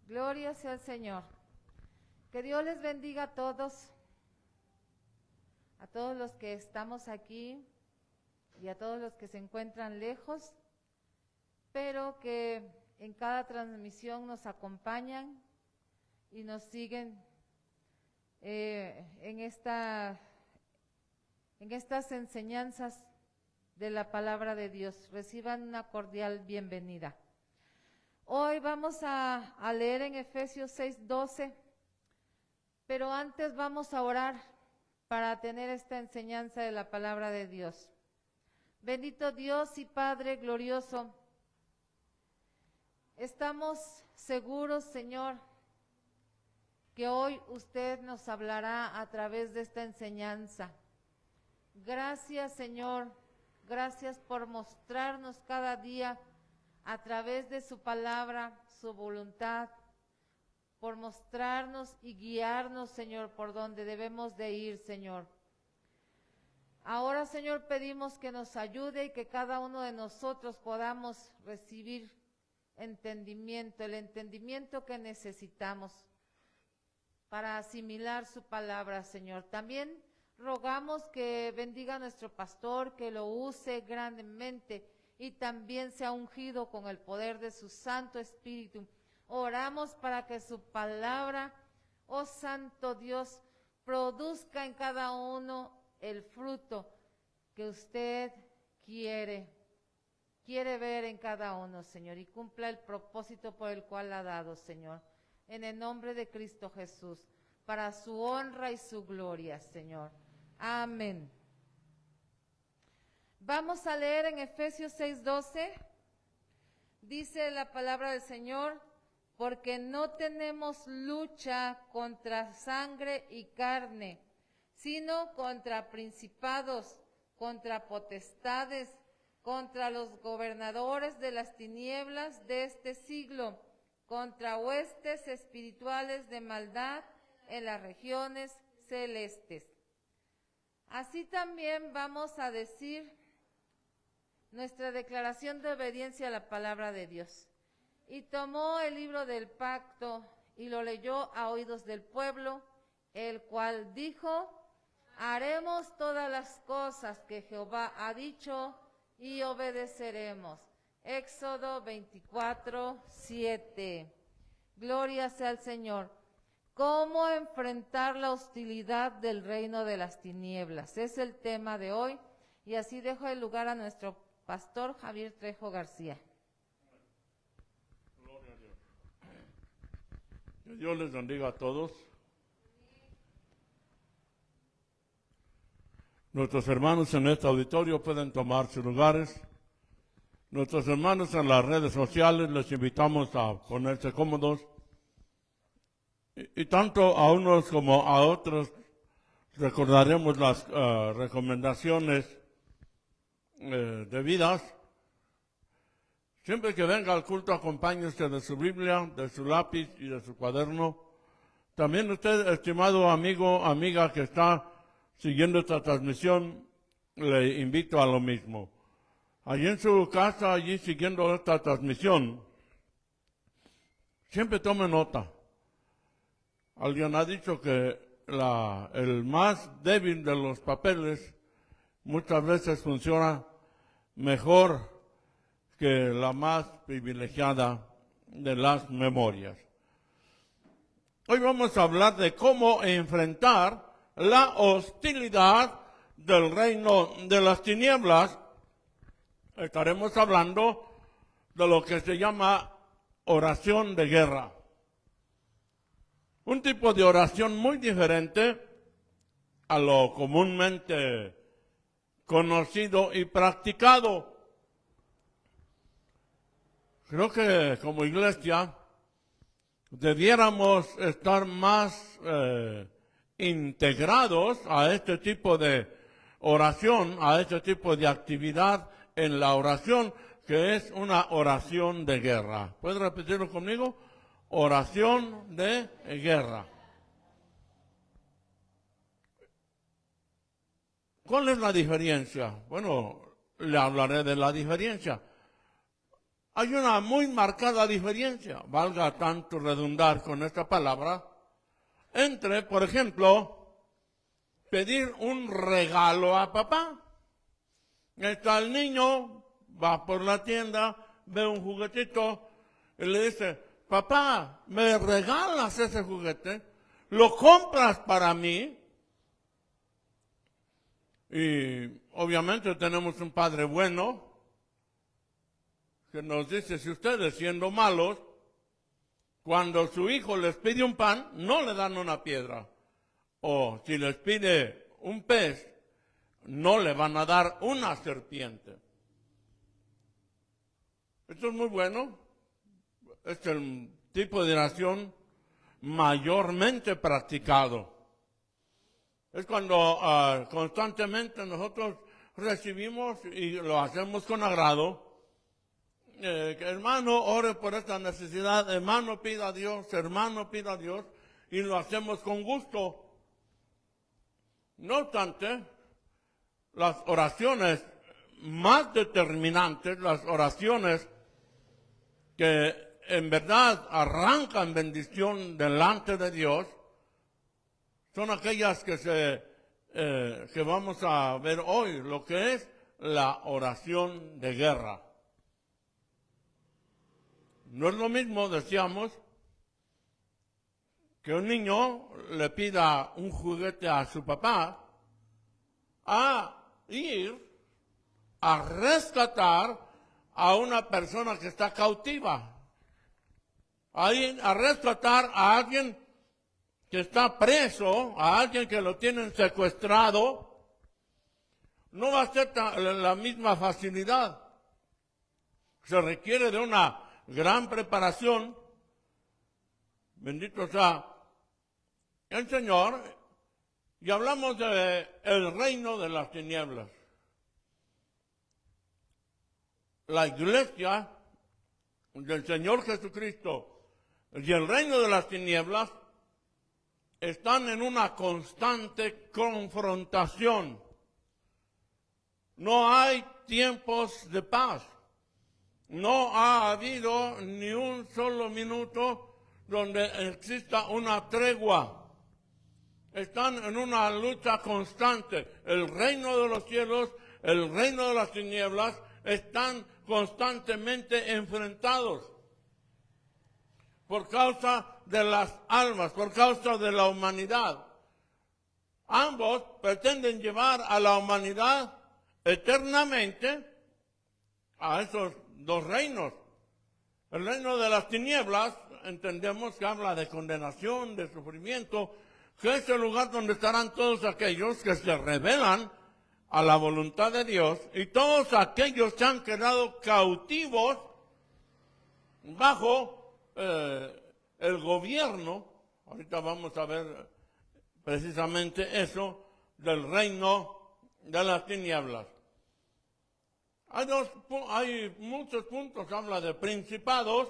Gloria sea al Señor. Que Dios les bendiga a todos los que estamos aquí y a todos los que se encuentran lejos, pero que en cada transmisión nos acompañan y nos siguen en estas enseñanzas de la palabra de Dios. Reciban una cordial bienvenida. Hoy vamos a leer en Efesios 6:12, pero antes vamos a orar para tener esta enseñanza de la palabra de Dios. Bendito Dios y Padre glorioso, estamos seguros, Señor, que hoy usted nos hablará a través de esta enseñanza. Gracias, Señor, gracias por mostrarnos cada día a través de su palabra, su voluntad, por mostrarnos y guiarnos, Señor, por donde debemos de ir, Señor. Ahora, Señor, pedimos que nos ayude y que cada uno de nosotros podamos recibir entendimiento, el entendimiento que necesitamos para asimilar su palabra, Señor. También rogamos que bendiga a nuestro pastor, que lo use grandemente y también sea ungido con el poder de su Santo Espíritu. Oramos para que su palabra, oh Santo Dios, produzca en cada uno el fruto que usted quiere ver en cada uno, Señor, y cumpla el propósito por el cual ha dado, Señor, en el nombre de Cristo Jesús, para su honra y su gloria, Señor. Amén. Vamos a leer en Efesios 6:12, dice la palabra del Señor: porque no tenemos lucha contra sangre y carne, sino contra principados, contra potestades, contra los gobernadores de las tinieblas de este siglo, contra huestes espirituales de maldad en las regiones celestes. Así también vamos a decir nuestra declaración de obediencia a la palabra de Dios. Y tomó el libro del pacto y lo leyó a oídos del pueblo, el cual dijo: haremos todas las cosas que Jehová ha dicho y obedeceremos. Éxodo 24:7. Gloria sea al Señor. ¿Cómo enfrentar la hostilidad del reino de las tinieblas? Es el tema de hoy, y así dejo el lugar a nuestro pastor Javier Trejo García. Gloria a Dios. Que Dios les bendiga a todos. Nuestros hermanos en este auditorio pueden tomar sus lugares. Nuestros hermanos en las redes sociales les invitamos a ponerse cómodos. Y tanto a unos como a otros recordaremos las recomendaciones debidas. Siempre que venga al culto, acompáñese de su Biblia, de su lápiz y de su cuaderno. También usted, estimado amigo, amiga que está siguiendo esta transmisión, le invito a lo mismo. Allí en su casa, allí siguiendo esta transmisión, siempre tome nota. Alguien ha dicho que el más débil de los papeles muchas veces funciona mejor que la más privilegiada de las memorias. Hoy vamos a hablar de cómo enfrentar la hostilidad del reino de las tinieblas. Estaremos hablando de lo que se llama oración de guerra. Un tipo de oración muy diferente a lo comúnmente conocido y practicado. Creo que como iglesia debiéramos estar más integrados a este tipo de oración, a este tipo de actividad en la oración, que es una oración de guerra. ¿Puedes repetirlo conmigo? Oración de guerra. ¿Cuál es la diferencia? Bueno, le hablaré de la diferencia. hay una muy marcada diferencia, valga tanto redundar con esta palabra, entre, por ejemplo, pedir un regalo a papá. Está el niño, va por la tienda, ve un juguetito y le dice, papá, ¿me regalas ese juguete? ¿Lo compras para mí? Y obviamente tenemos un padre bueno que nos dice, si ustedes siendo malos, cuando su hijo les pide un pan, no le dan una piedra. O si les pide un pez, no le van a dar una serpiente. Esto es muy bueno. Es el tipo de oración mayormente practicado. Es cuando constantemente nosotros recibimos y lo hacemos con agrado. Hermano, ore por esta necesidad. Hermano, pida a Dios. Hermano, pida a Dios. Y lo hacemos con gusto. No obstante, las oraciones más determinantes, las oraciones que en verdad arrancan bendición delante de Dios, son aquellas que vamos a ver hoy, lo que es la oración de guerra. No es lo mismo, decíamos, que un niño le pida un juguete a su papá, a ir a rescatar a una persona que está cautiva, a rescatar a alguien que está preso, a alguien que lo tienen secuestrado. No va a ser la misma facilidad. Se requiere de una gran preparación. Bendito sea el Señor. Y hablamos de el reino de las tinieblas. La iglesia del Señor Jesucristo y el reino de las tinieblas están en una constante confrontación. No hay tiempos de paz. No ha habido ni un solo minuto donde exista una tregua. Están en una lucha constante. El reino de los cielos, el reino de las tinieblas están constantemente enfrentados por causa de las almas, por causa de la humanidad. Ambos pretenden llevar a la humanidad eternamente a esos dos reinos. El reino de las tinieblas, entendemos que habla de condenación, de sufrimiento, que es el lugar donde estarán todos aquellos que se rebelan a la voluntad de Dios y todos aquellos que han quedado cautivos bajo el gobierno. Ahorita vamos a ver precisamente eso del reino de las tinieblas. Hay muchos puntos, habla de principados,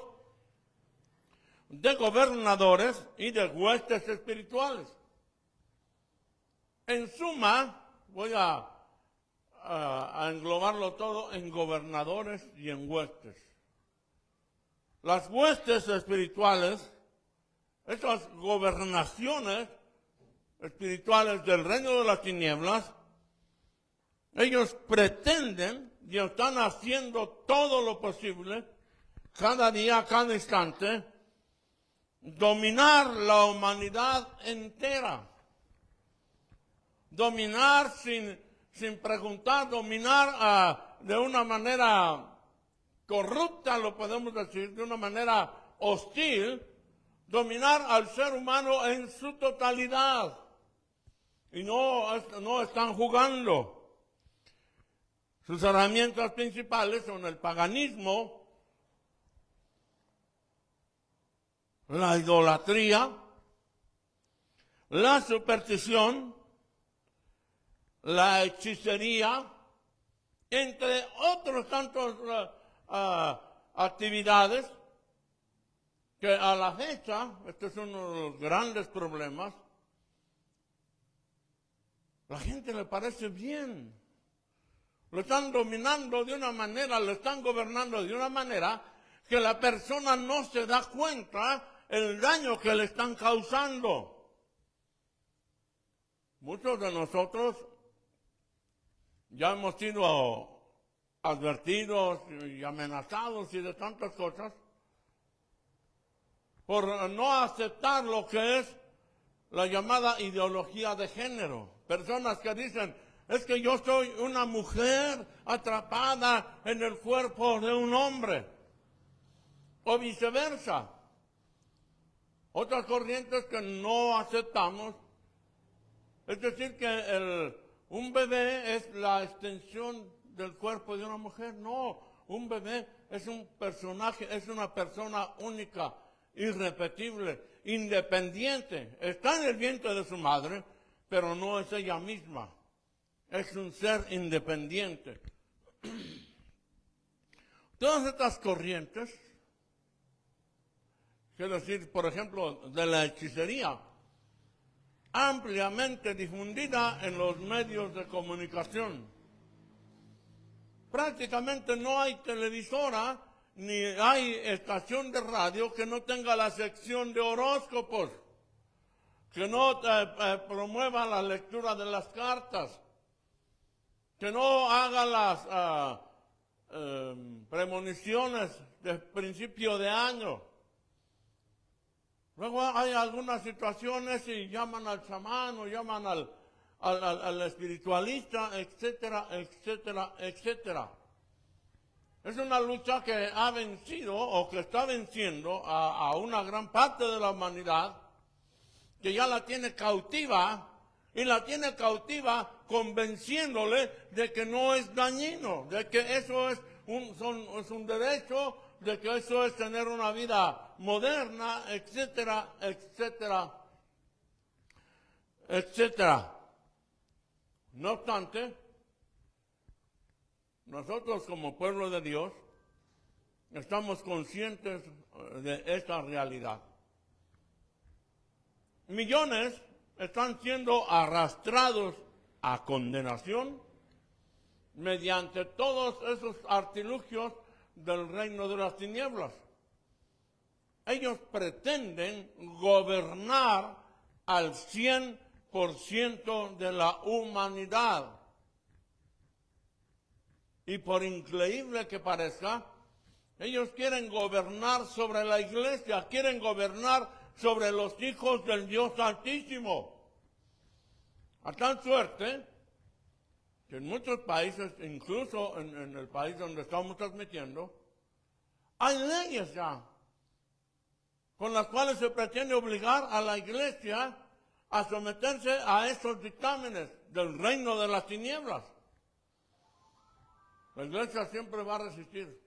de gobernadores y de huestes espirituales. En suma, voy a englobarlo todo en gobernadores y en huestes. Las huestes espirituales, esas gobernaciones espirituales del reino de las tinieblas, ellos pretenden y están haciendo todo lo posible, cada día, cada instante, dominar la humanidad entera. Dominar sin preguntar, dominar de una manera corrupta, lo podemos decir, de una manera hostil, dominar al ser humano en su totalidad. Y no están jugando. Sus herramientas principales son el paganismo, la idolatría, la superstición, la hechicería, entre otros tantos actividades que a la fecha, este es uno de los grandes problemas, la gente le parece bien. Lo están dominando de una manera, lo están gobernando de una manera que la persona no se da cuenta el daño que le están causando. Muchos de nosotros ya hemos sido advertidos y amenazados y de tantas cosas por no aceptar lo que es la llamada ideología de género. Personas que dicen, es que yo soy una mujer atrapada en el cuerpo de un hombre, o viceversa. Otras corrientes que no aceptamos, es decir, que un bebé es la extensión del cuerpo de una mujer. No, un bebé es un personaje, es una persona única, irrepetible, independiente. Está en el vientre de su madre, pero no es ella misma. Es un ser independiente. Todas estas corrientes, quiero decir, por ejemplo, de la hechicería, ampliamente difundida en los medios de comunicación. Prácticamente no hay televisora ni hay estación de radio que no tenga la sección de horóscopos, que no promueva la lectura de las cartas, que no haga las premoniciones de principio de año. Luego hay algunas situaciones y llaman al chamán o llaman al espiritualista, etcétera, etcétera, etcétera. Es una lucha que ha vencido o que está venciendo a una gran parte de la humanidad, que ya la tiene cautiva, y la tiene cautiva convenciéndole de que no es dañino, de que eso es un derecho, de que eso es tener una vida moderna, etcétera, etcétera, etcétera. No obstante, nosotros como pueblo de Dios estamos conscientes de esta realidad. Millones están siendo arrastrados a condenación mediante todos esos artilugios del reino de las tinieblas. Ellos pretenden gobernar al 100% de la humanidad. Y por increíble que parezca, ellos quieren gobernar sobre la iglesia, quieren gobernar sobre los hijos del Dios Altísimo. A tal suerte que en muchos países, incluso en el país donde estamos transmitiendo, hay leyes ya con las cuales se pretende obligar a la iglesia a someterse a esos dictámenes del reino de las tinieblas. La iglesia siempre va a resistir.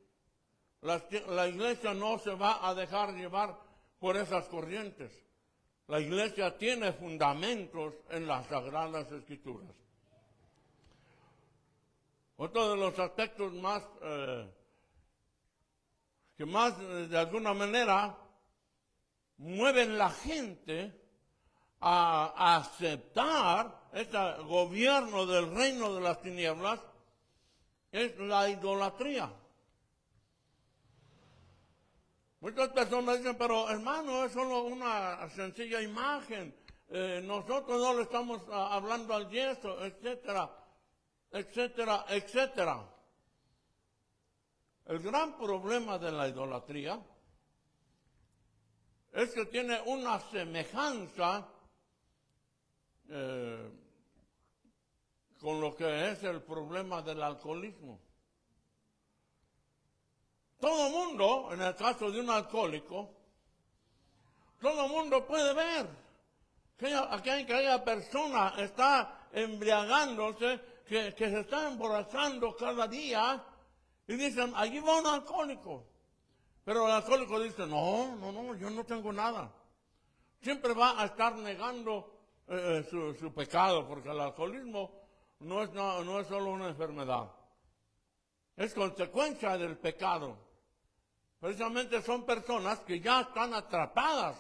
La iglesia no se va a dejar llevar por esas corrientes. La iglesia tiene fundamentos en las Sagradas Escrituras. Otro de los aspectos más, que más de alguna manera mueven la gente a aceptar este gobierno del reino de las tinieblas, es la idolatría. Muchas personas dicen, pero hermano, es solo una sencilla imagen, nosotros no le estamos hablando al yeso, etcétera, etcétera, etcétera. El gran problema de la idolatría es que tiene una semejanza con lo que es el problema del alcoholismo. Todo mundo, en el caso de un alcohólico, todo mundo puede ver que aquella persona está embriagándose, que se está emborrachando cada día, y dicen, allí va un alcohólico. Pero el alcohólico dice, no, yo no tengo nada. Siempre va a estar negando su pecado, porque el alcoholismo no es solo una enfermedad, es consecuencia del pecado. Precisamente son personas que ya están atrapadas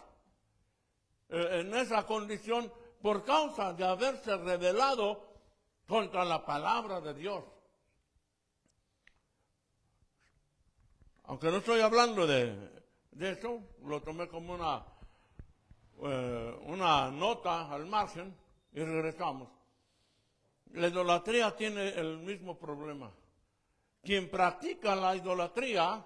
en esa condición por causa de haberse rebelado contra la palabra de Dios. aunque no estoy hablando de eso, lo tomé como una nota al margen y regresamos. La idolatría tiene el mismo problema. Quien practica la idolatría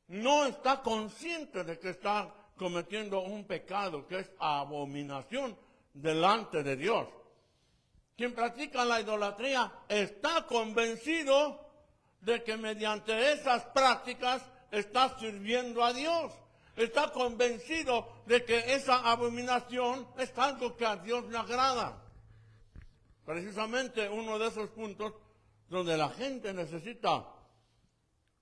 no está consciente de que está cometiendo un pecado que es abominación delante de Dios. Quien practica la idolatría está convencido de que mediante esas prácticas está sirviendo a Dios. Está convencido de que esa abominación es algo que a Dios le agrada. Precisamente uno de esos puntos donde la gente necesita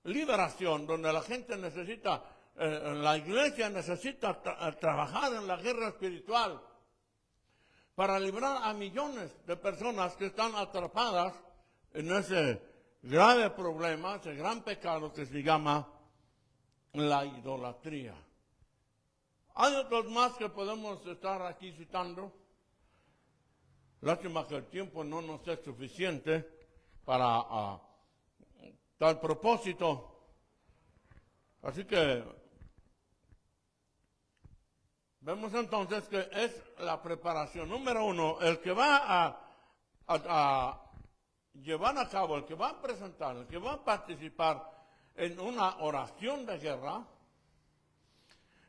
liberación, donde la gente necesita, la iglesia necesita trabajar en la guerra espiritual para librar a millones de personas que están atrapadas en ese grave problema, ese gran pecado que se llama la idolatría. Hay otros más que podemos estar aquí citando. Lástima que el tiempo no nos es suficiente para tal propósito. Así que vemos entonces que es la preparación. Número uno, el que va a llevar a cabo, el que va a presentar, el que va a participar en una oración de guerra,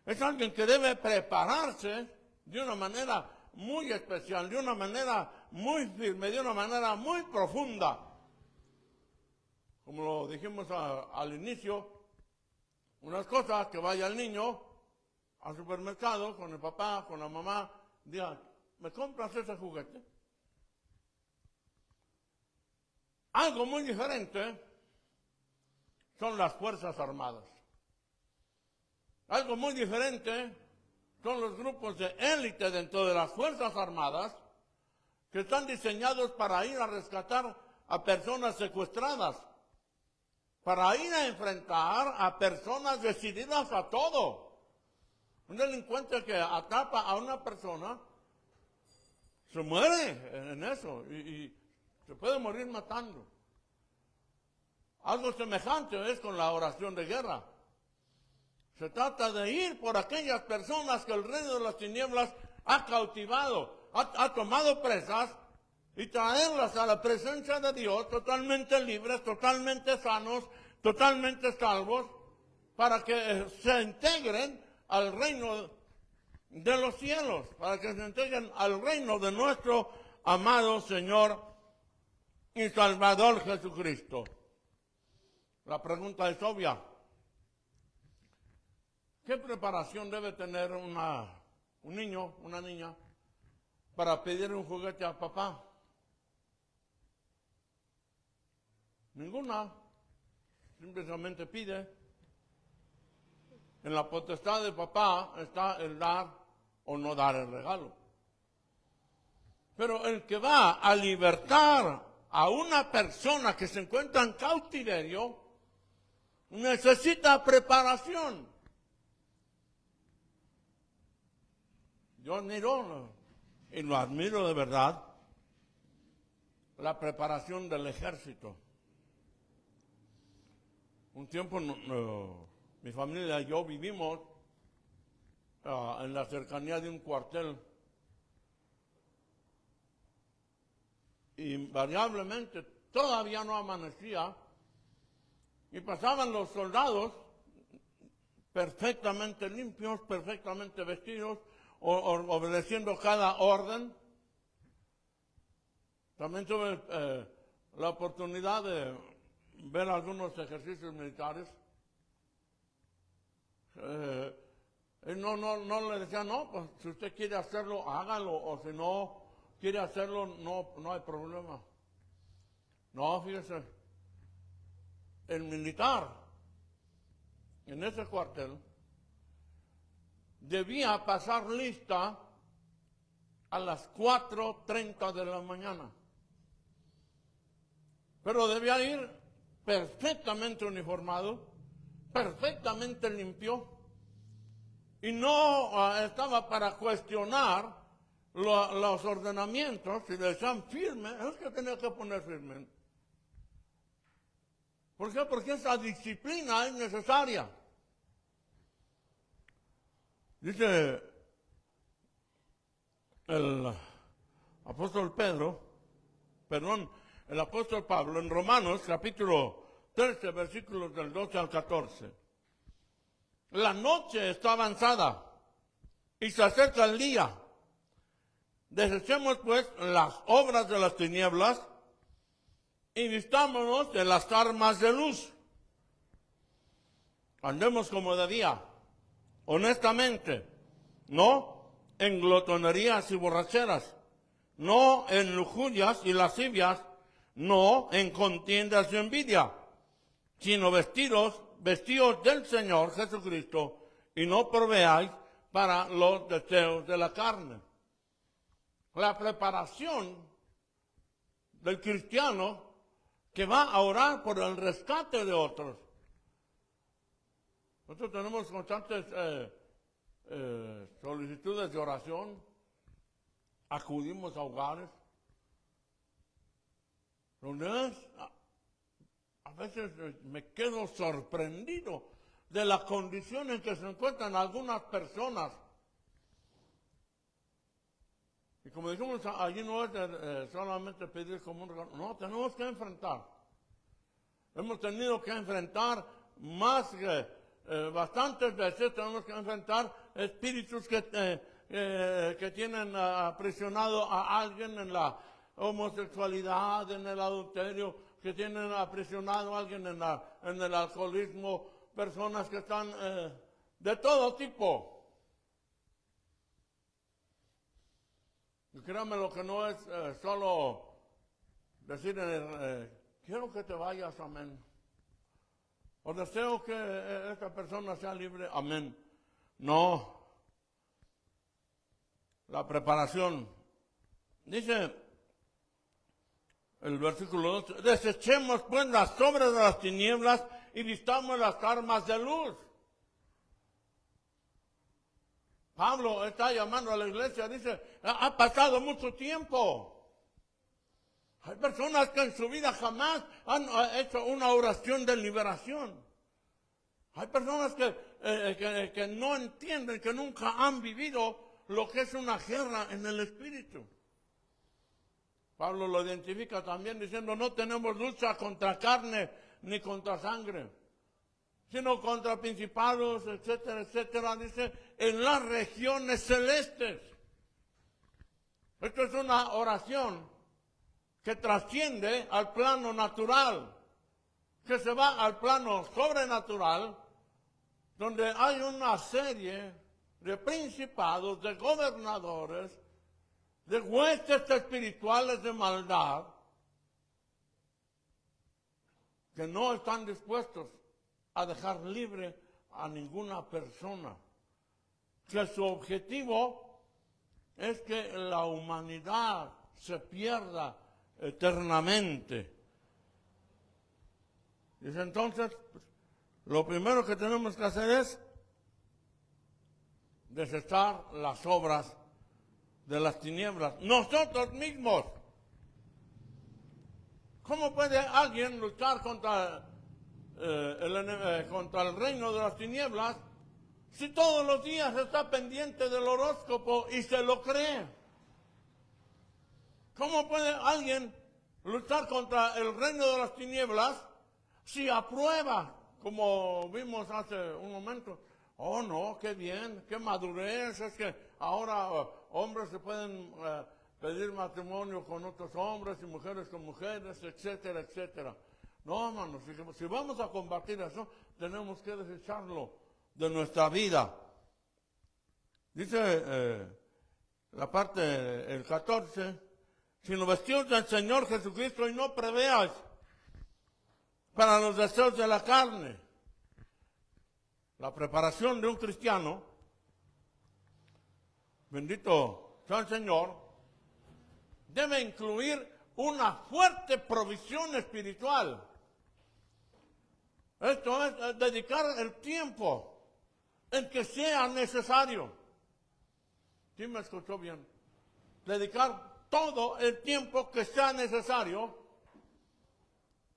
es alguien que debe prepararse de una manera muy especial, de una manera muy firme, de una manera muy profunda. Como lo dijimos al inicio, unas cosas que vaya el niño al supermercado con el papá, con la mamá, diga, ¿me compras ese juguete? Algo muy diferente son las Fuerzas Armadas. Algo muy diferente son los grupos de élite dentro de las Fuerzas Armadas que están diseñados para ir a rescatar a personas secuestradas, para ir a enfrentar a personas decididas a todo. Un delincuente que atrapa a una persona se muere en eso y se puede morir matando. Algo semejante es con la oración de guerra. Se trata de ir por aquellas personas que el reino de las tinieblas ha cautivado, ha tomado presas y traerlas a la presencia de Dios totalmente libres, totalmente sanos, totalmente salvos, para que se integren al reino de los cielos, para que se integren al reino de nuestro amado Señor y Salvador Jesucristo. La pregunta es obvia. ¿Qué preparación debe tener un niño, una niña, para pedir un juguete a papá? Ninguna. Simplemente pide. En la potestad de papá está el dar o no dar el regalo. Pero el que va a libertar a una persona que se encuentra en cautiverio necesita preparación. Yo admiro, y lo admiro de verdad, la preparación del ejército. Un tiempo mi familia y yo vivimos en la cercanía de un cuartel. Invariablemente todavía no amanecía y pasaban los soldados perfectamente limpios, perfectamente vestidos, obedeciendo cada orden. También tuve la oportunidad de ver algunos ejercicios militares. No le decía, no, pues si usted quiere hacerlo, hágalo, o si no quiere hacerlo, no hay problema. No, fíjese, el militar en ese cuartel debía pasar lista a las 4:30 de la mañana. Pero debía ir perfectamente uniformado, perfectamente limpio, y no estaba para cuestionar los ordenamientos. Si le decían firme, es que tenía que poner firme. ¿Por qué? Porque esa disciplina es necesaria. Dice el apóstol el apóstol Pablo en Romanos capítulo 13, versículos del 12 al 14. La noche está avanzada y se acerca el día. Desechemos pues las obras de las tinieblas y vistámonos de las armas de luz. Andemos como de día, honestamente, no en glotonerías y borracheras, no en lujurias y lascivias, no en contiendas y envidia, sino vestidos del Señor Jesucristo, y no proveáis para los deseos de la carne. La preparación del cristiano que va a orar por el rescate de otros. Nosotros tenemos constantes solicitudes de oración, acudimos a hogares, donde a veces me quedo sorprendido de la condición en que se encuentran algunas personas. Y como dijimos, allí no es solamente pedir como un regalo, no, tenemos que enfrentar. Hemos tenido que enfrentar más que bastantes veces, tenemos que enfrentar espíritus que tienen aprisionado a alguien en la homosexualidad, en el adulterio, que tienen aprisionado a alguien en el alcoholismo, personas que están de todo tipo. Y créanme, lo que no es solo decir, quiero que te vayas, amén. O deseo que esta persona sea libre, amén. No. La preparación. Dice el versículo 12, desechemos pues las obras de las tinieblas y vistamos las armas de luz. Pablo está llamando a la iglesia, dice, ha pasado mucho tiempo. Hay personas que en su vida jamás han hecho una oración de liberación. Hay personas que no entienden, que nunca han vivido lo que es una guerra en el espíritu. Pablo lo identifica también diciendo, no tenemos lucha contra carne ni contra sangre, sino contra principados, etcétera, etcétera, dice, en las regiones celestes. Esto es una oración que trasciende al plano natural, que se va al plano sobrenatural, donde hay una serie de principados, de gobernadores, de huestes espirituales de maldad, que no están dispuestos a dejar libre a ninguna persona, que su objetivo es que la humanidad se pierda eternamente. Dice entonces, lo primero que tenemos que hacer es desechar las obras de las tinieblas, nosotros mismos. ¿Cómo puede alguien luchar contra el reino de las tinieblas si todos los días está pendiente del horóscopo y se lo cree? ¿Cómo puede alguien luchar contra el reino de las tinieblas si aprueba, como vimos hace un momento? Oh, no, qué bien, qué madurez, es que ahora hombres se pueden pedir matrimonio con otros hombres y mujeres con mujeres, etcétera, etcétera. No, hermanos, si vamos a combatir eso, tenemos que desecharlo de nuestra vida. Dice la parte, el 14, sino vestidos del Señor Jesucristo y no preveáis para los deseos de la carne. La preparación de un cristiano, bendito sea el Señor, debe incluir una fuerte provisión espiritual. Esto es dedicar el tiempo en que sea necesario. ¿Sí me escuchó bien? Dedicar todo el tiempo que sea necesario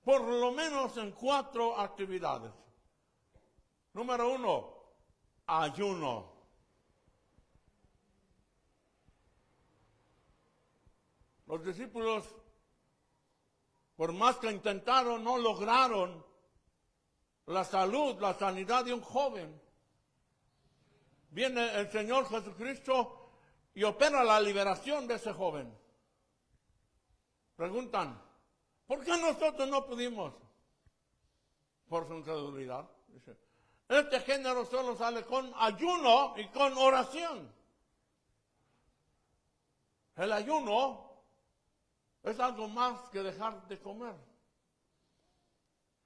por lo menos en 4 actividades. Número 1, ayuno. Los discípulos, por más que intentaron, no lograron la salud, la sanidad de un joven. Viene el Señor Jesucristo y opera la liberación de ese joven. Preguntan, ¿por qué nosotros no pudimos? Por su incredulidad. Dice, este género solo sale con ayuno y con oración. El ayuno es algo más que dejar de comer.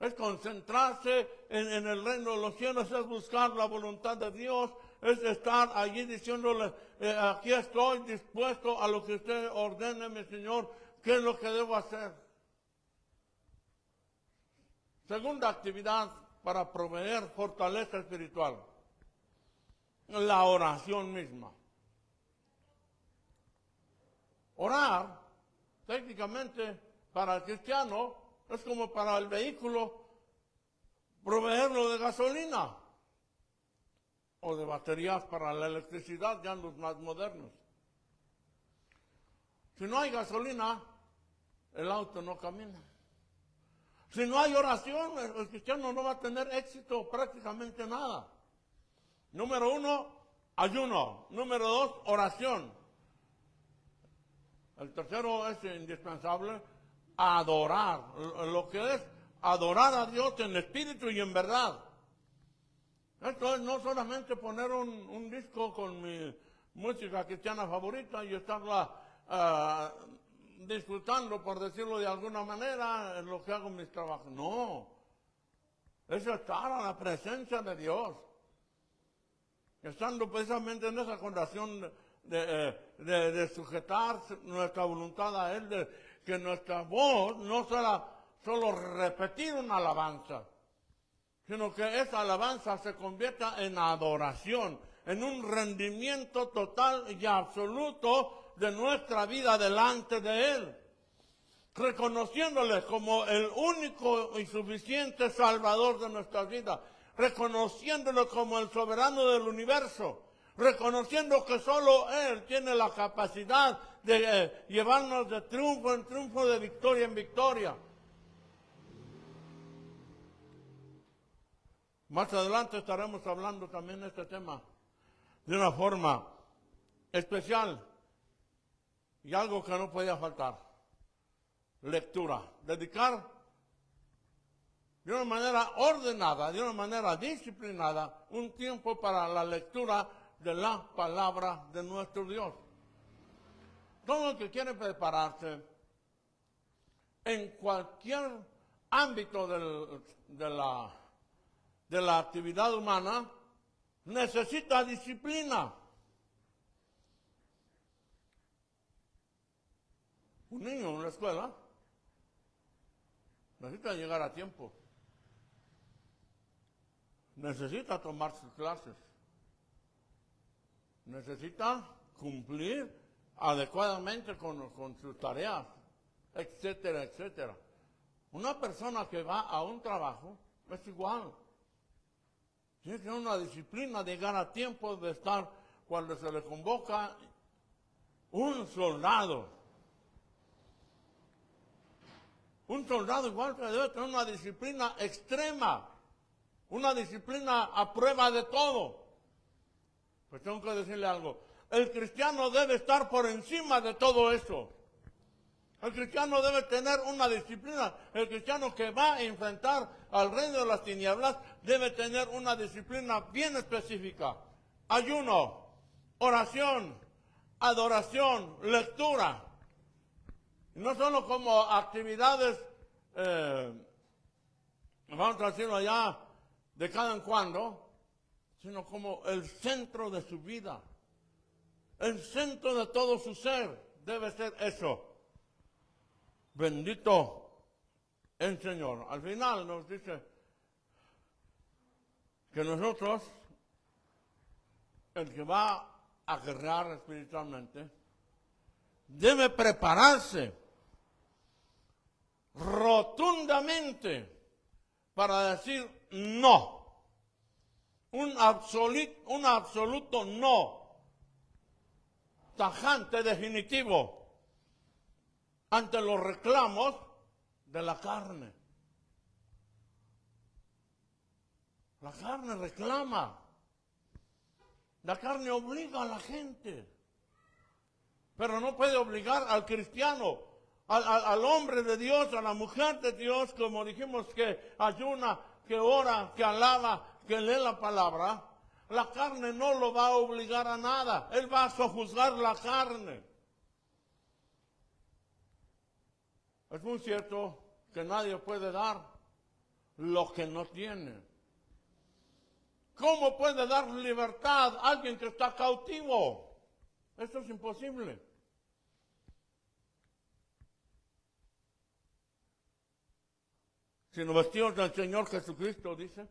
Es concentrarse en el reino de los cielos, es buscar la voluntad de Dios, es estar allí diciéndole, aquí estoy dispuesto a lo que usted ordene, mi Señor, ¿qué es lo que debo hacer? Segunda actividad para proveer fortaleza espiritual, la oración misma. Orar, técnicamente, para el cristiano, es como para el vehículo proveerlo de gasolina o de baterías para la electricidad, ya los más modernos. Si no hay gasolina, el auto no camina. Si no hay oración, el cristiano no va a tener éxito prácticamente nada. Número 1, ayuno. Número 2, oración. El tercero es indispensable, adorar. Lo que es adorar a Dios en espíritu y en verdad. Esto es no solamente poner un disco con mi música cristiana favorita y estarla disfrutando, por decirlo de alguna manera, en lo que hago mis trabajos. No, es estar a la presencia de Dios, estando precisamente en esa condición de sujetar nuestra voluntad a Él, de que nuestra voz no será solo repetir una alabanza, sino que esa alabanza se convierta en adoración, en un rendimiento total y absoluto de nuestra vida delante de Él, reconociéndole como el único y suficiente Salvador de nuestras vidas, reconociéndolo como el soberano del universo, reconociendo que solo Él tiene la capacidad de llevarnos de triunfo en triunfo, de victoria en victoria. Más adelante estaremos hablando también de este tema de una forma especial y algo que no podía faltar: lectura. Dedicar de una manera ordenada, de una manera disciplinada, un tiempo para la lectura de la palabra de nuestro Dios. Todo el que quiere prepararse en cualquier ámbito de la actividad humana necesita disciplina. Un niño en la escuela necesita llegar a tiempo, necesita tomar sus clases, necesita cumplir adecuadamente con sus tareas, etcétera, etcétera. Una persona que va a un trabajo es igual. Tiene que tener una disciplina de llegar a tiempo, de estar cuando se le convoca. Un soldado igual que debe tener una disciplina extrema, una disciplina a prueba de todo. Pues tengo que decirle algo: el cristiano debe estar por encima de todo eso. El cristiano debe tener una disciplina. El cristiano que va a enfrentar al reino de las tinieblas debe tener una disciplina bien específica: ayuno, oración, adoración, lectura. Y no solo como actividades, vamos a decirlo allá, de cada en cuando, sino como el centro de su vida. El centro de todo su ser debe ser eso. Bendito el Señor. Al final nos dice que nosotros, el que va a guerrear espiritualmente, debe prepararse rotundamente para decir no. Un absoluto no. Tajante, definitivo, ante los reclamos de la carne. La carne reclama. La carne obliga a la gente. Pero no puede obligar al cristiano, al hombre de Dios, a la mujer de Dios, como dijimos, que ayuna, que ora, que alaba, que lee la palabra. La carne no lo va a obligar a nada. Él va a sojuzgar la carne. Es muy cierto que nadie puede dar lo que no tiene. ¿Cómo puede dar libertad a alguien que está cautivo? Esto es imposible. Sino vestidos del Señor Jesucristo, dice,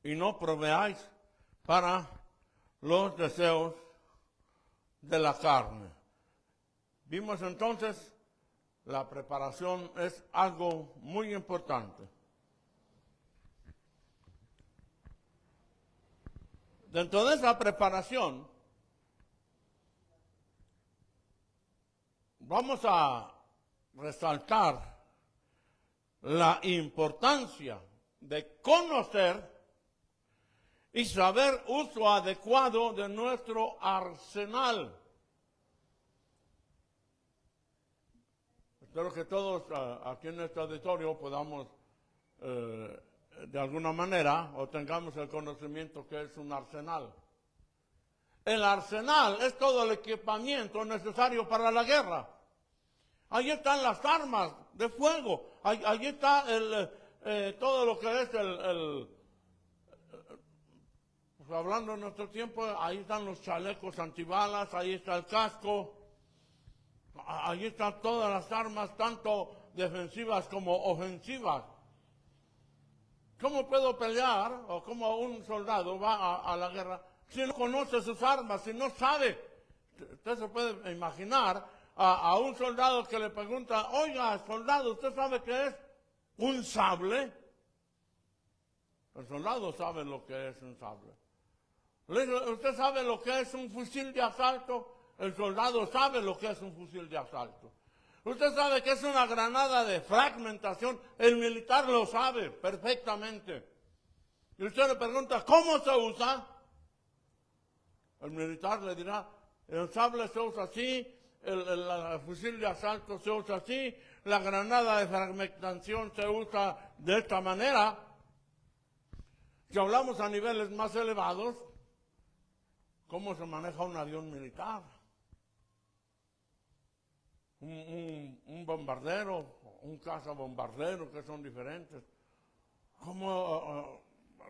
y no proveáis para los deseos de la carne. Vimos entonces, la preparación es algo muy importante. Dentro de esa preparación, vamos a resaltar la importancia de conocer y saber uso adecuado de nuestro arsenal. Espero que todos aquí en este auditorio podamos, de alguna manera, o tengamos el conocimiento que es un arsenal. El arsenal es todo el equipamiento necesario para la guerra. Ahí están las armas de fuego. Ahí está todo lo que es pues hablando en nuestro tiempo, ahí están los chalecos antibalas, ahí está el casco, ahí están todas las armas, tanto defensivas como ofensivas. ¿Cómo puedo pelear, o cómo un soldado va a la guerra si no conoce sus armas, si no sabe? Usted se puede imaginar a un soldado que le pregunta, oiga, soldado, ¿usted sabe qué es un sable? El soldado sabe lo que es un sable. ¿Usted sabe lo que es un fusil de asalto? El soldado sabe lo que es un fusil de asalto. ¿Usted sabe que es una granada de fragmentación? El militar lo sabe perfectamente. Y usted le pregunta, ¿cómo se usa? El militar le dirá, el sable se usa así, el fusil de asalto se usa así, la granada de fragmentación se usa de esta manera. Si hablamos a niveles más elevados, ¿cómo se maneja un avión militar? Un bombardero, un cazabombardero, que son diferentes. Como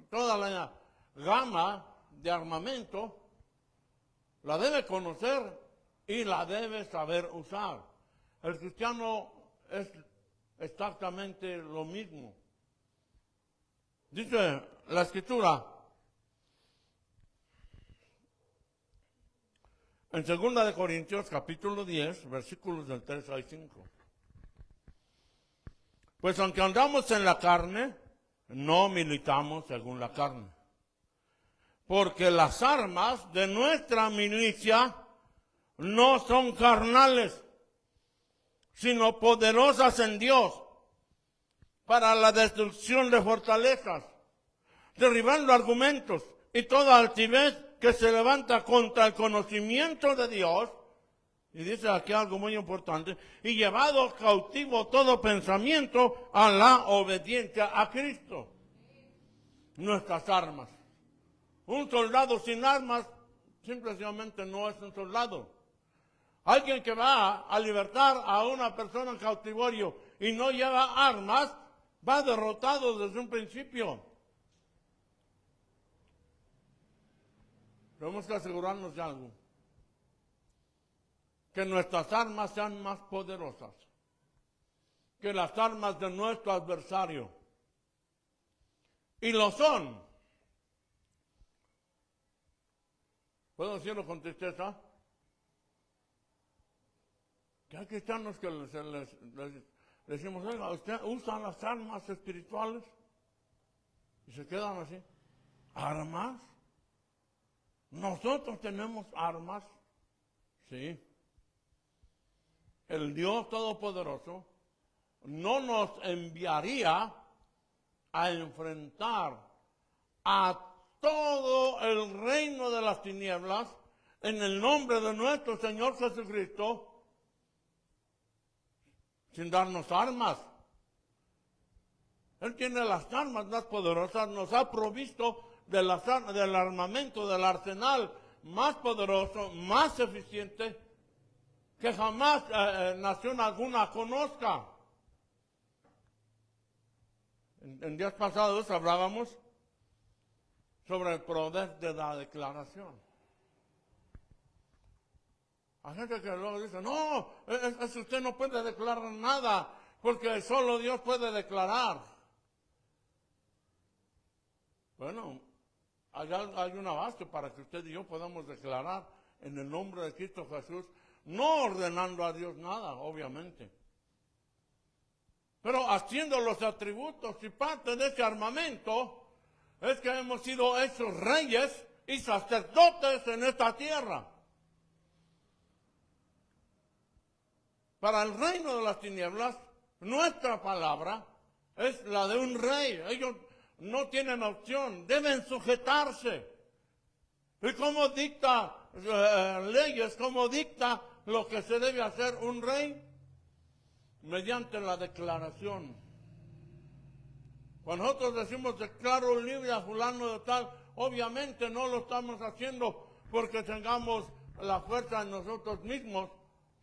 toda la gama de armamento la debe conocer y la debe saber usar. El cristiano es exactamente lo mismo. Dice la Escritura en 2 Corintios capítulo 10, versículos del 3 al 5. Pues aunque andamos en la carne, no militamos según la carne. Porque las armas de nuestra milicia no son carnales, sino poderosas en Dios para la destrucción de fortalezas, derribando argumentos y toda altivez que se levanta contra el conocimiento de Dios. Y dice aquí algo muy importante, y llevado cautivo todo pensamiento a la obediencia a Cristo. Nuestras armas. Un soldado sin armas simplemente no es un soldado. Alguien que va a libertar a una persona en cautiverio y no lleva armas, va derrotado desde un principio. Tenemos que asegurarnos de algo. Que nuestras armas sean más poderosas que las armas de nuestro adversario. Y lo son. ¿Puedo decirlo con tristeza? Que hay cristianos que decimos, oiga, ¿usted usa las armas espirituales? Y se quedan así. ¿Armas? Nosotros tenemos armas, sí. El Dios Todopoderoso no nos enviaría a enfrentar a todo el reino de las tinieblas en el nombre de nuestro Señor Jesucristo sin darnos armas. Él tiene las armas más poderosas, nos ha provisto del armamento, del arsenal más poderoso, más eficiente, que jamás nación alguna conozca. En días pasados hablábamos sobre el poder de la declaración. Hay gente que luego dice, no, usted no puede declarar nada, porque solo Dios puede declarar. Bueno, hay una base para que usted y yo podamos declarar en el nombre de Cristo Jesús, no ordenando a Dios nada, obviamente, pero haciendo los atributos, y parte de ese armamento es que hemos sido hechos reyes y sacerdotes en esta tierra. Para el reino de las tinieblas, nuestra palabra es la de un rey. Ellos no tienen opción, deben sujetarse. ¿Y cómo dicta leyes, cómo dicta lo que se debe hacer un rey? Mediante la declaración. Cuando nosotros decimos declaro libre a fulano de tal, obviamente no lo estamos haciendo porque tengamos la fuerza en nosotros mismos,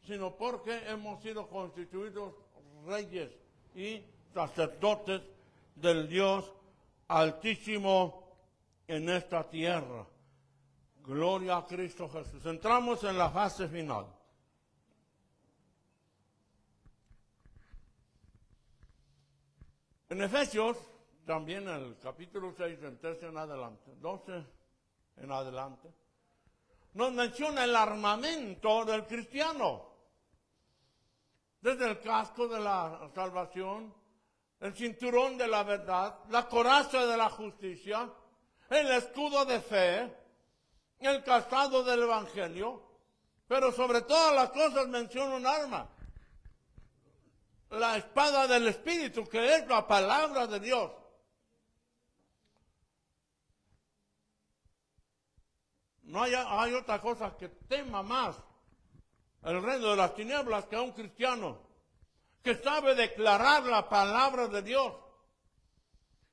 sino porque hemos sido constituidos reyes y sacerdotes del Dios Altísimo en esta tierra. Gloria a Cristo Jesús. Entramos en la fase final. En Efesios, también el capítulo 6, del 13 en adelante, 12 en adelante, nos menciona el armamento del cristiano. Desde el casco de la salvación, el cinturón de la verdad, la coraza de la justicia, el escudo de fe, el calzado del evangelio, pero sobre todas las cosas menciona un arma. La espada del Espíritu, que es la palabra de Dios. No hay otra cosa que tema más el reino de las tinieblas que a un cristiano que sabe declarar la palabra de Dios,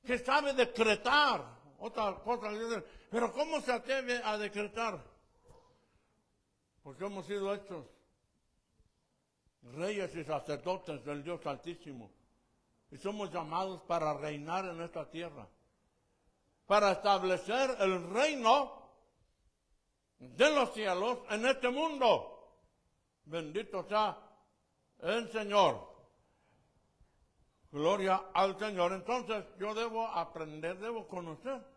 que sabe decretar. Otra cosa, pero ¿cómo se atreve a decretar? Porque hemos sido hechos reyes y sacerdotes del Dios Altísimo. Y somos llamados para reinar en esta tierra. Para establecer el reino de los cielos en este mundo. Bendito sea el Señor. Gloria al Señor. Entonces yo debo aprender, debo conocer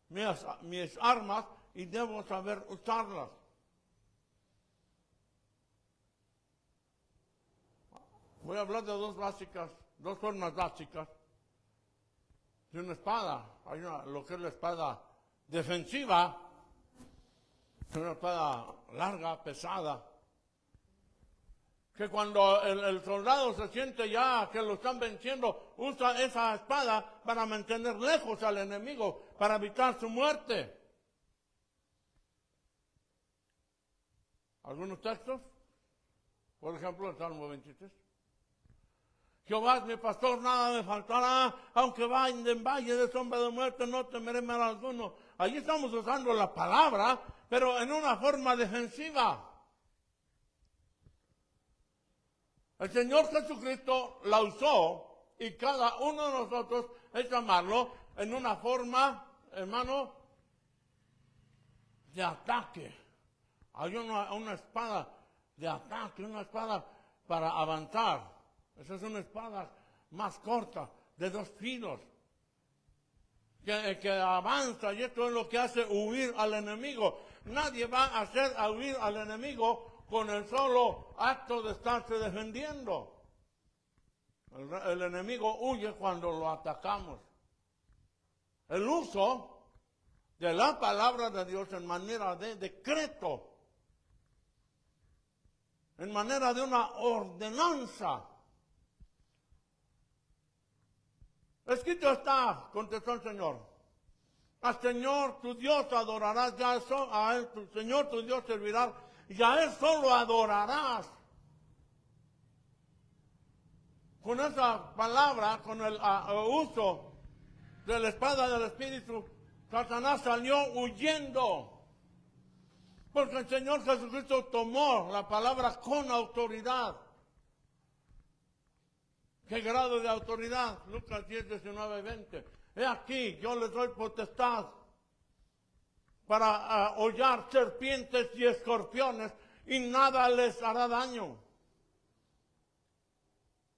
mis armas y debo saber usarlas. Voy a hablar de dos formas básicas de una espada. Hay lo que es la espada defensiva, una espada larga, pesada, que cuando el soldado se siente ya que lo están venciendo, usa esa espada para mantener lejos al enemigo, para evitar su muerte. ¿Algunos textos? Por ejemplo, el Salmo 23. Jehová es mi pastor, nada me faltará, aunque vaya en valle de sombra de muerte, no temeré mal alguno. Allí estamos usando la palabra, pero en una forma defensiva. El Señor Jesucristo la usó y cada uno de nosotros es llamarlo en una forma, hermano, de ataque. Hay una espada de ataque, una espada para avanzar. Esa es una espada más corta, de 2 filos, que avanza, y esto es lo que hace huir al enemigo. Nadie va a hacer huir al enemigo con el solo acto de estarse defendiendo. El enemigo huye cuando lo atacamos. El uso de la palabra de Dios en manera de decreto, en manera de una ordenanza. Escrito está, contestó el Señor: al Señor tu Dios adorarás, ya eso, a Él, tu Señor tu Dios servirás, y a Él solo adorarás. Con esa palabra, con el uso de la espada del Espíritu, Satanás salió huyendo. Porque el Señor Jesucristo tomó la palabra con autoridad. ¿Qué grado de autoridad? Lucas 10, 19 y 20. He aquí, yo les doy potestad para hollar serpientes y escorpiones y nada les hará daño.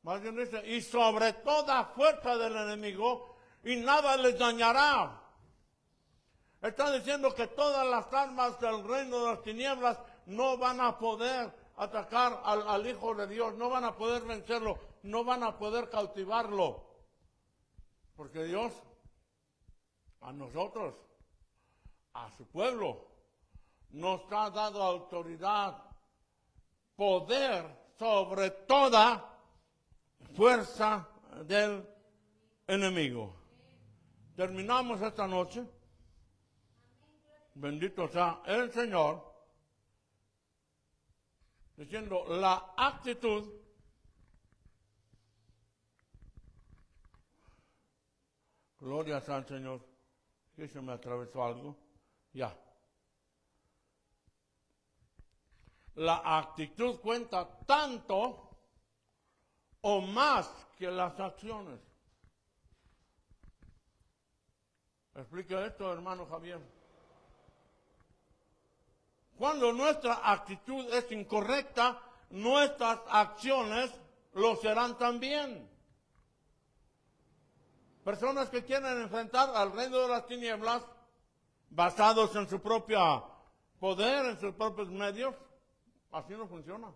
Más bien dice, y sobre toda fuerza del enemigo y nada les dañará. Está diciendo que todas las armas del reino de las tinieblas no van a poder atacar al Hijo de Dios, no van a poder vencerlo, no van a poder cautivarlo. Porque Dios a nosotros, a su pueblo, nos ha dado autoridad, poder sobre toda fuerza del enemigo. Terminamos esta noche. Bendito sea el Señor, diciendo la actitud gloria sea al Señor. ¿Qué se me atravesó algo? Ya. La actitud cuenta tanto o más que las acciones. Explica esto, hermano Javier. Cuando nuestra actitud es incorrecta, nuestras acciones lo serán también. Personas que quieren enfrentar al reino de las tinieblas basados en su propio poder, en sus propios medios, así no funciona.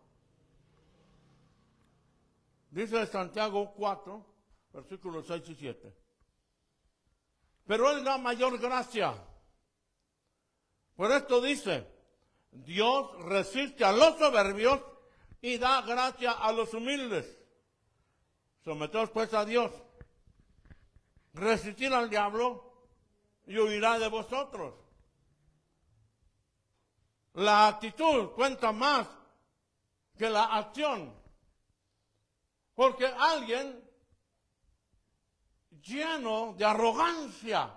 Dice Santiago 4, versículos 6 y 7. Pero Él da mayor gracia. Por esto dice: Dios resiste a los soberbios y da gracia a los humildes. Someteos pues a Dios. Resistir al diablo y huirá de vosotros. La actitud cuenta más que la acción. Porque alguien lleno de arrogancia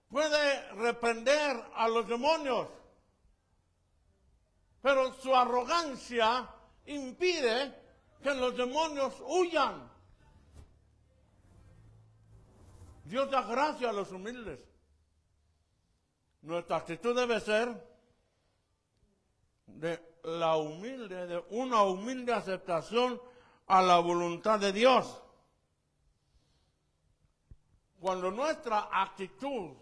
puede reprender a los demonios, pero su arrogancia impide que los demonios huyan. Dios da gracia a los humildes. Nuestra actitud debe ser de una humilde aceptación a la voluntad de Dios. Cuando nuestra actitud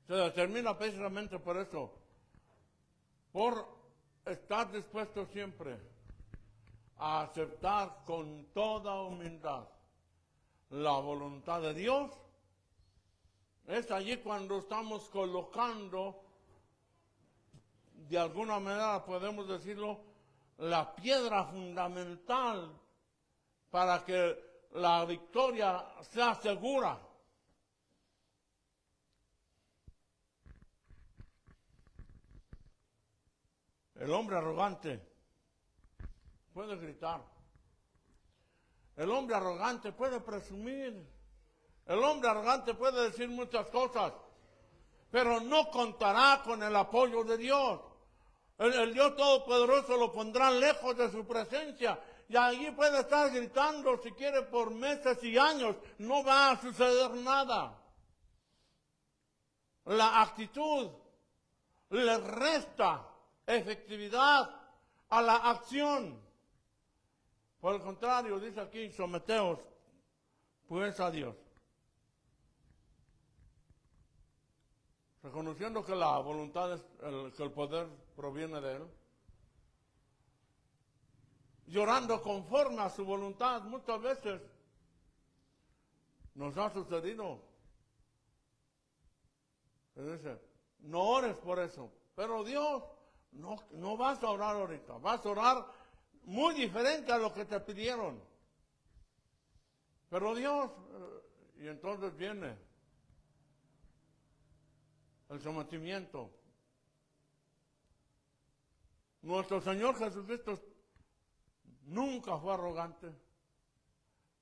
se determina precisamente por eso, por estar dispuesto siempre a aceptar con toda humildad la voluntad de Dios, es allí cuando estamos colocando, de alguna manera podemos decirlo, la piedra fundamental para que la victoria sea segura. El hombre arrogante puede gritar. El hombre arrogante puede presumir. El hombre arrogante puede decir muchas cosas, pero no contará con el apoyo de Dios. El Dios Todopoderoso lo pondrá lejos de su presencia. Y allí puede estar gritando si quiere por meses y años. No va a suceder nada. La actitud le resta efectividad a la acción. Por el contrario, dice aquí: someteos pues a Dios. Reconociendo que la voluntad, que el poder proviene de Él. llorando conforme a su voluntad. Muchas veces nos ha sucedido. Dice, no ores por eso. Pero Dios, no vas a orar ahorita. Vas a orar muy diferente a lo que te pidieron. Pero Dios, y entonces viene el sometimiento. Nuestro Señor Jesucristo nunca fue arrogante.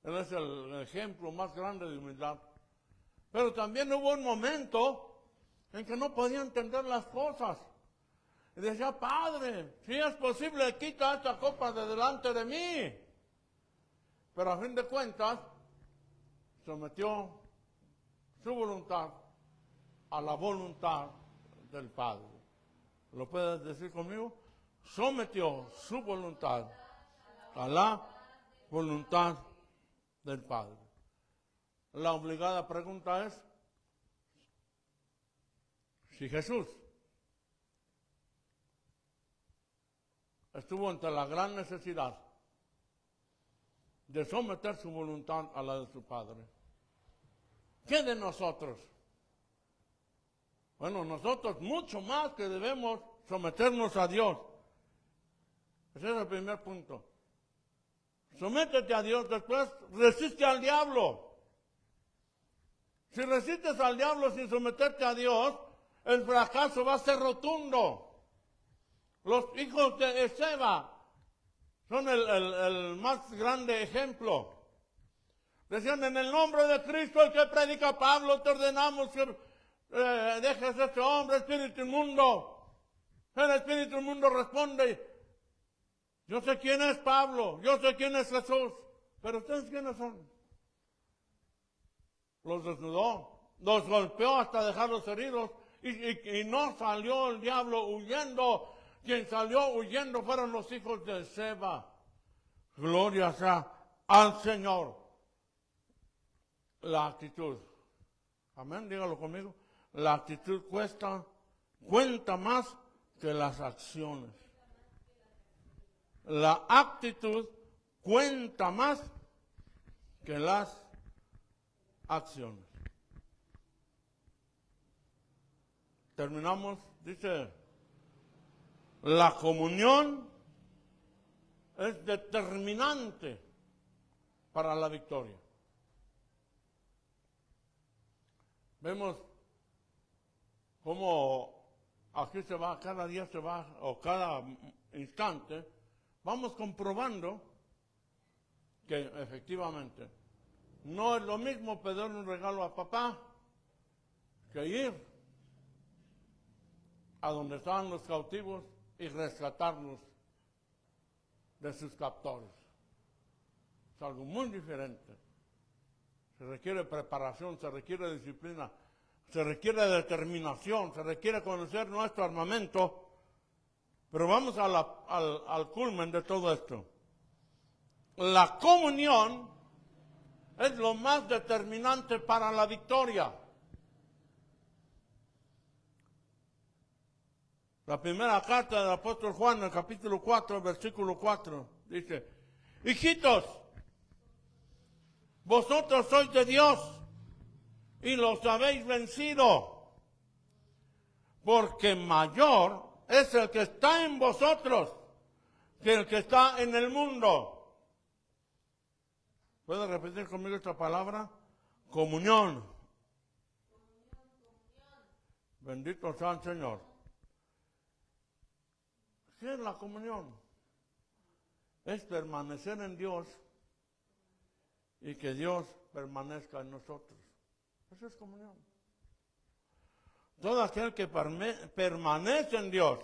Él es el ejemplo más grande de humildad. Pero también hubo un momento en que no podía entender las cosas. Y decía, Padre, si es posible, quita esta copa de delante de mí. Pero a fin de cuentas, sometió su voluntad a la voluntad del Padre. ¿Lo puedes decir conmigo? Sometió su voluntad a la voluntad del Padre. La obligada pregunta es, si Jesús estuvo ante la gran necesidad de someter su voluntad a la de su Padre, ¿qué de nosotros? Bueno, nosotros mucho más que debemos someternos a Dios. Ese es el primer punto. Sométete a Dios, después resiste al diablo. Si resistes al diablo sin someterte a Dios, el fracaso va a ser rotundo. Los hijos de Esceva son el más grande ejemplo. Decían, en el nombre de Cristo, el que predica Pablo, te ordenamos que dejes a este hombre, espíritu inmundo. El espíritu inmundo responde, yo sé quién es Pablo, yo sé quién es Jesús, pero ¿ustedes quiénes son? Los desnudó, los golpeó hasta dejarlos heridos y no salió el diablo huyendo. Quien salió huyendo fueron los hijos de Seba. Gloria sea al Señor. La actitud. Amén, dígalo conmigo. La actitud cuenta más que las acciones. La actitud cuenta más que las acciones. Terminamos, dice, la comunión es determinante para la victoria. Vemos cómo aquí se va, cada día se va, o cada instante, vamos comprobando que efectivamente no es lo mismo pedir un regalo a papá que ir a donde estaban los cautivos y rescatarlos de sus captores. Es algo muy diferente. Se requiere preparación, se requiere disciplina, se requiere determinación, se requiere conocer nuestro armamento. Pero vamos al culmen de todo esto. La comunión es lo más determinante para la victoria. La primera carta del apóstol Juan, en el capítulo 4, versículo 4, dice, hijitos, vosotros sois de Dios y los habéis vencido, porque mayor es el que está en vosotros que el que está en el mundo. ¿Puede repetir conmigo esta palabra? Comunión. Bendito sea el Señor. ¿Qué es la comunión? Es permanecer en Dios y que Dios permanezca en nosotros. Eso es comunión. Todo aquel que permanece en Dios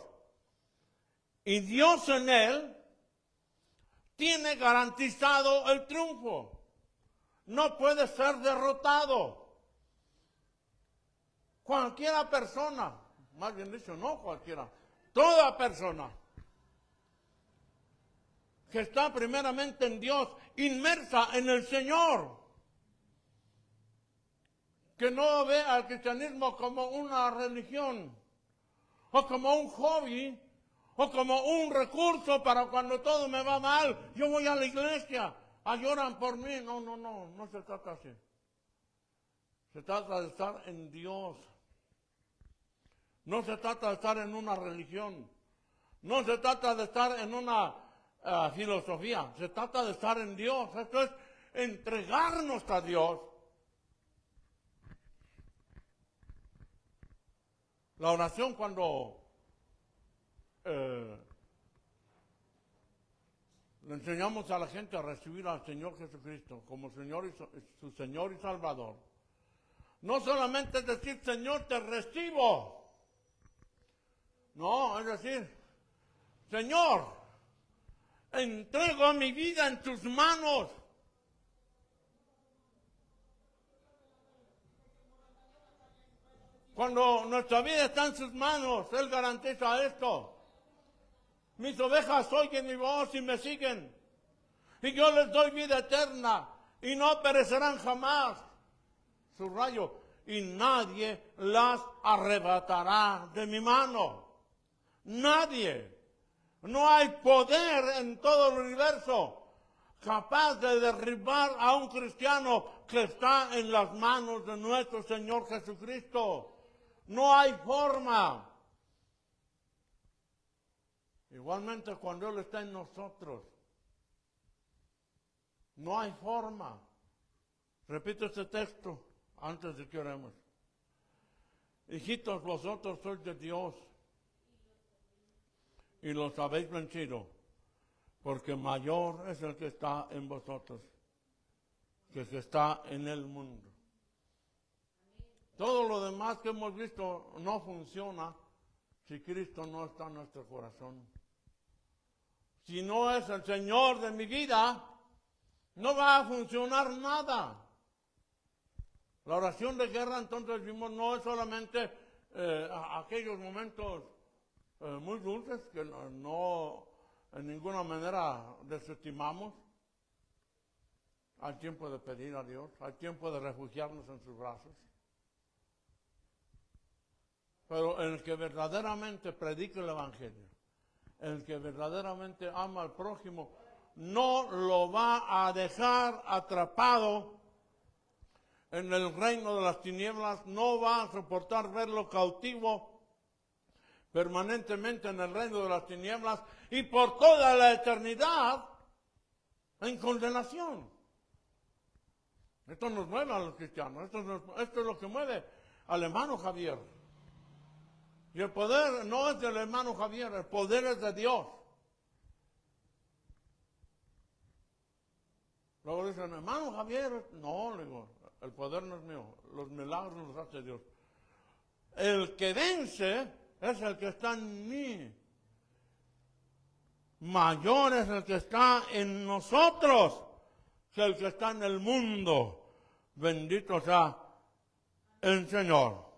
y Dios en él, tiene garantizado el triunfo. No puede ser derrotado. Cualquiera persona, más bien dicho, no cualquiera, toda persona que está primeramente en Dios, inmersa en el Señor, que no ve al cristianismo como una religión, o como un hobby, o como un recurso para cuando todo me va mal, yo voy a la iglesia, lloran por mí. No, no, no, no se trata así. Se trata de estar en Dios. No se trata de estar en una religión. No se trata de estar en una filosofía. Se trata de estar en Dios. Esto es entregarnos a Dios. La oración cuando le enseñamos a la gente a recibir al Señor Jesucristo como Señor su Señor y Salvador. No solamente es decir, Señor, te recibo. No, es decir, Señor, entrego mi vida en tus manos. Cuando nuestra vida está en sus manos, Él garantiza esto. Mis ovejas oyen mi voz y me siguen. Y yo les doy vida eterna y no perecerán jamás. Subrayo, y nadie las arrebatará de mi mano. Nadie. No hay poder en todo el universo capaz de derribar a un cristiano que está en las manos de nuestro Señor Jesucristo. No hay forma. Igualmente cuando Él está en nosotros, no hay forma. Repito este texto antes de que oremos. Hijitos, vosotros sois de Dios y los habéis vencido, porque mayor es el que está en vosotros que el que está en el mundo. Todo lo demás que hemos visto no funciona si Cristo no está en nuestro corazón. Si no es el Señor de mi vida, no va a funcionar nada. La oración de guerra, entonces vimos, no es solamente aquellos momentos muy dulces que no en ninguna manera desestimamos. Hay tiempo de pedir a Dios, hay tiempo de refugiarnos en sus brazos. Pero el que verdaderamente predica el Evangelio, el que verdaderamente ama al prójimo, no lo va a dejar atrapado en el reino de las tinieblas, no va a soportar verlo cautivo permanentemente en el reino de las tinieblas y por toda la eternidad en condenación. Esto nos mueve a los cristianos, esto es lo que mueve al hermano Javier. Y el poder no es del hermano Javier, el poder es de Dios. Luego dicen, hermano Javier, no, le digo, el poder no es mío, los milagros los hace Dios. El que vence es el que está en mí. Mayor es el que está en nosotros que el que está en el mundo. Bendito sea el Señor.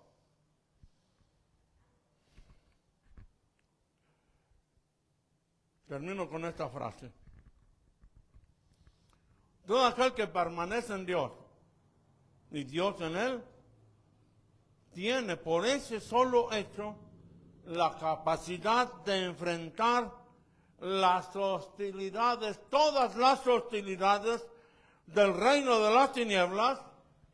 Termino con esta frase. Todo aquel que permanece en Dios y Dios en él, tiene por ese solo hecho la capacidad de enfrentar las hostilidades, todas las hostilidades del reino de las tinieblas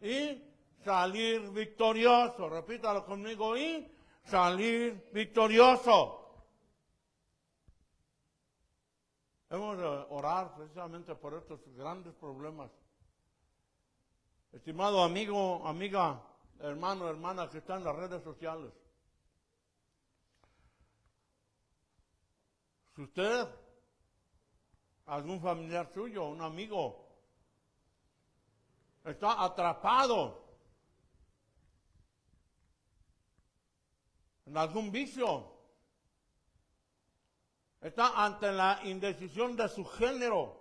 y salir victorioso. Repítalo conmigo, y salir victorioso. Hemos de orar precisamente por estos grandes problemas. Estimado amigo, amiga, hermano, hermana que están en las redes sociales. Si usted, algún familiar suyo, un amigo, está atrapado en algún vicio, está ante la indecisión de su género,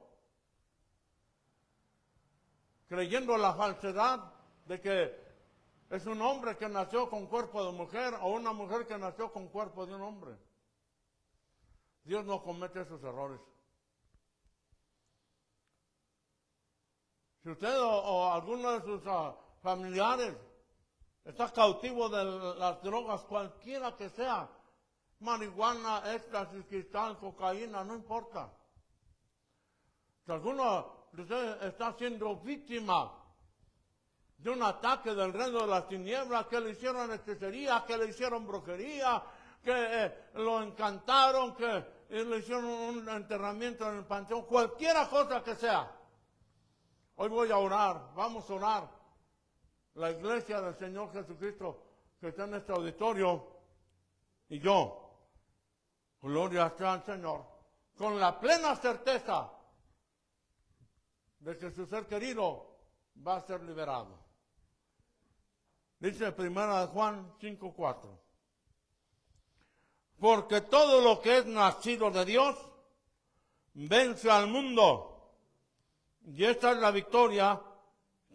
creyendo la falsedad de que es un hombre que nació con cuerpo de mujer o una mujer que nació con cuerpo de un hombre. Dios no comete esos errores. Si usted o alguno de sus familiares está cautivo de las drogas, cualquiera que sea, marihuana, éxtasis, cristal, cocaína, no importa. Si alguno de ustedes está siendo víctima de un ataque del reino de las tinieblas, que le hicieron hechicería, que le hicieron brujería, que lo encantaron, que le hicieron un enterramiento en el panteón, cualquiera cosa que sea. Hoy voy a orar, vamos a orar. La iglesia del Señor Jesucristo que está en este auditorio y yo, gloria sea al Señor, con la plena certeza de que su ser querido va a ser liberado. Dice 1 Juan 5:4. Porque todo lo que es nacido de Dios vence al mundo. Y esta es la victoria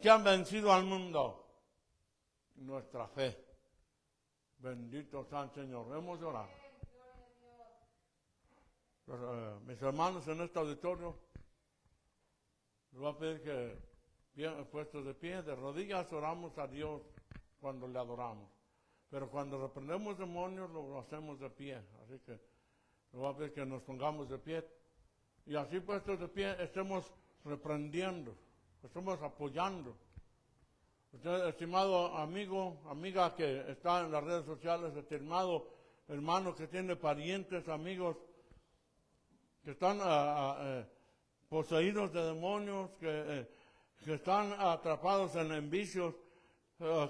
que han vencido al mundo. Nuestra fe. Bendito sea el Señor. Hemos de orar. Mis hermanos en este auditorio, les voy a pedir que, bien puestos de pie, de rodillas, oramos a Dios cuando le adoramos. Pero cuando reprendemos demonios, lo hacemos de pie. Así que les voy a pedir que nos pongamos de pie. Y así puestos de pie, estemos reprendiendo, estemos apoyando. Usted, estimado amigo, amiga que está en las redes sociales, estimado hermano que tiene parientes, amigos que están poseídos de demonios, que están atrapados en vicios,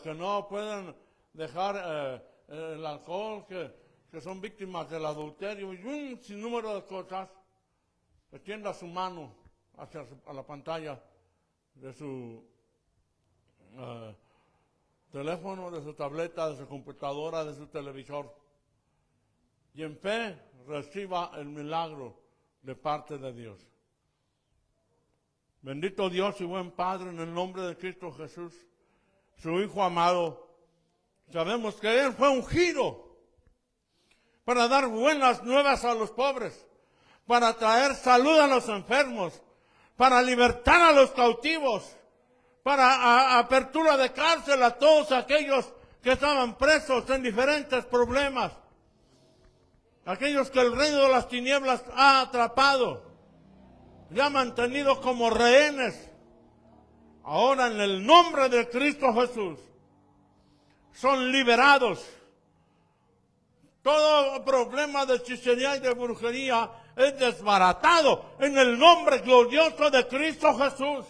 que no pueden dejar el alcohol, que son víctimas del adulterio y un sinnúmero de cosas, extienda su mano hacia a la pantalla de su teléfono, de su tableta, de su computadora, de su televisor. Y en fe reciba el milagro de parte de Dios. Bendito Dios y buen Padre, en el nombre de Cristo Jesús, su Hijo amado. Sabemos que Él fue ungido para dar buenas nuevas a los pobres, para traer salud a los enfermos, para libertar a los cautivos, para apertura de cárcel a todos aquellos que estaban presos en diferentes problemas, aquellos que el reino de las tinieblas ha atrapado y ha mantenido como rehenes. Ahora en el nombre de Cristo Jesús son liberados. Todo problema de hechicería y de brujería es desbaratado en el nombre glorioso de Cristo Jesús.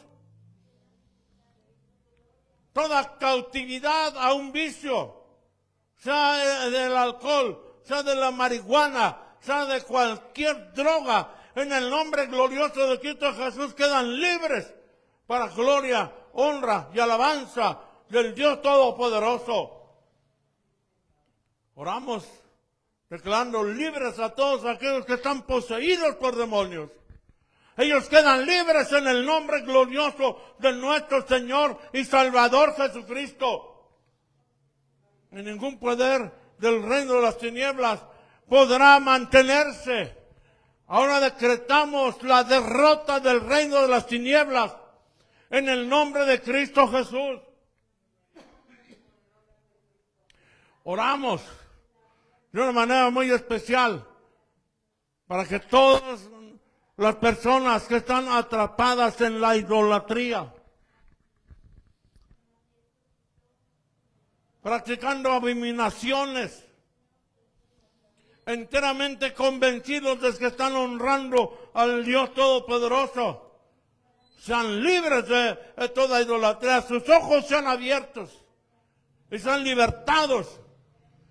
Toda cautividad a un vicio, sea del alcohol, sea de la marihuana, sea de cualquier droga, en el nombre glorioso de Cristo Jesús quedan libres para gloria, honra y alabanza del Dios Todopoderoso. Oramos declarando libres a todos aquellos que están poseídos por demonios. Ellos quedan libres en el nombre glorioso de nuestro Señor y Salvador Jesucristo. Y ningún poder del reino de las tinieblas podrá mantenerse. Ahora decretamos la derrota del reino de las tinieblas en el nombre de Cristo Jesús. Oramos de una manera muy especial para que todas las personas que están atrapadas en la idolatría, practicando abominaciones, enteramente convencidos de que están honrando al Dios Todopoderoso, sean libres de toda idolatría, sus ojos sean abiertos y sean libertados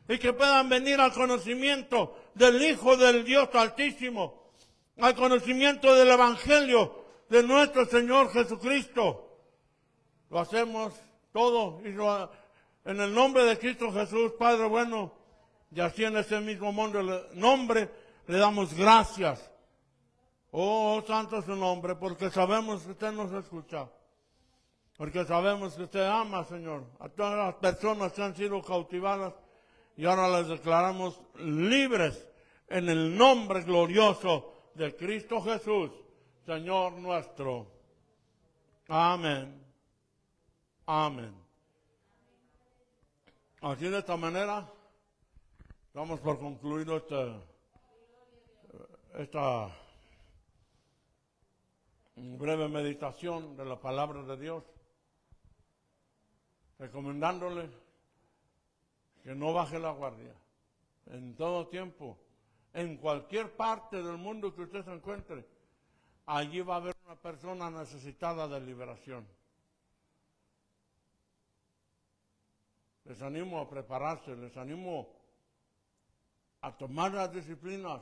y que puedan venir al conocimiento del Hijo del Dios Altísimo, al conocimiento del Evangelio de nuestro Señor Jesucristo. Lo hacemos todo y en el nombre de Cristo Jesús, Padre bueno, y así en ese mismo nombre le damos gracias. Oh, santo es su nombre, porque sabemos que usted nos escucha. Porque sabemos que usted ama, Señor, a todas las personas que han sido cautivadas y ahora les declaramos libres en el nombre glorioso de Cristo Jesús, Señor nuestro. Amén. Amén. Así de esta manera Damos por concluido esta breve meditación de la palabra de Dios, recomendándole que no baje la guardia en todo tiempo, en cualquier parte del mundo que usted se encuentre. Allí va a haber una persona necesitada de liberación. Les animo a prepararse, les animo a tomar las disciplinas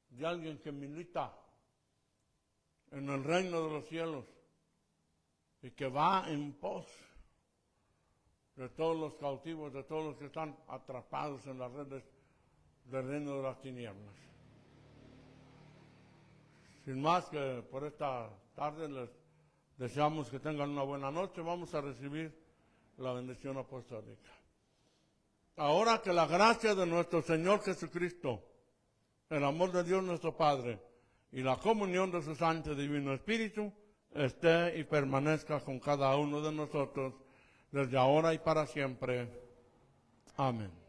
de alguien que milita en el reino de los cielos y que va en pos de todos los cautivos, de todos los que están atrapados en las redes del reino de las tinieblas. Sin más que por esta tarde les deseamos que tengan una buena noche. Vamos a recibir la bendición apostólica. Ahora que la gracia de nuestro Señor Jesucristo, el amor de Dios nuestro Padre y la comunión de su Santo y Divino Espíritu esté y permanezca con cada uno de nosotros desde ahora y para siempre. Amén.